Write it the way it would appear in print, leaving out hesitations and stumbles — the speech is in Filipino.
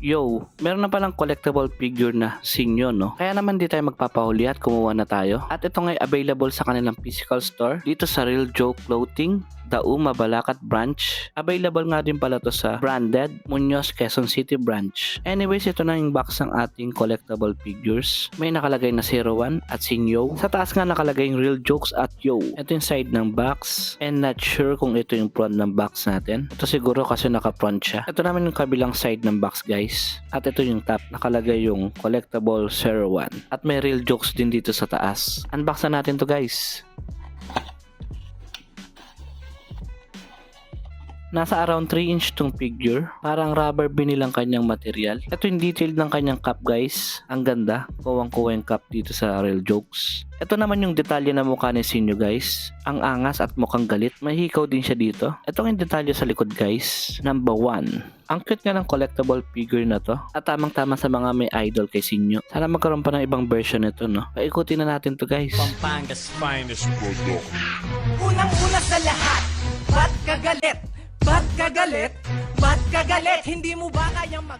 Yo, meron na palang collectible figure na Sinyo, no? Kaya naman di tayo magpapahuli at kumuha na tayo. At ito nga'y available sa kanilang physical store dito sa Real Joe Clothing, Dauma, Balacat branch. Available nga din pala to sa Branded, Muñoz, Quezon City branch. Anyways, ito na yung box ng ating collectible figures. May nakalagay na 01 at Sinyo. Sa taas nga nakalagay yung Real Jokes at Yo. Ito yung side ng box. And not sure kung ito yung front ng box natin. Ito siguro kasi naka-front siya. Ito naman yung kabilang side ng box, guys. At ito yung top. Nakalagay yung collectible 01. At may Real Jokes din dito sa taas. Unbox na natin to, guys. Nasa around 3 inch tong figure. Parang rubber binilang kanyang material. Ito yung detailed ng kanyang cap, guys. Ang ganda. Kuwang-kuwa yung cap dito sa Real Jokes. Ito naman yung detalye na mukha ni Sinyo, guys. Ang angas at mukhang galit. May hikaw din siya dito. Ito yung detalye sa likod, guys. Number 1. Ang cute nga ng collectible figure na to. At tamang-tama sa mga may idol kay Sinyo. Sana magkaroon pa ng ibang version nito, no? Paikutin na natin to, guys. Pampanga's finest production. Unang-una sa lahat, ba't ka galit? Ba't ka galit? Ba't ka galit? Hindi mo ba kayang mag...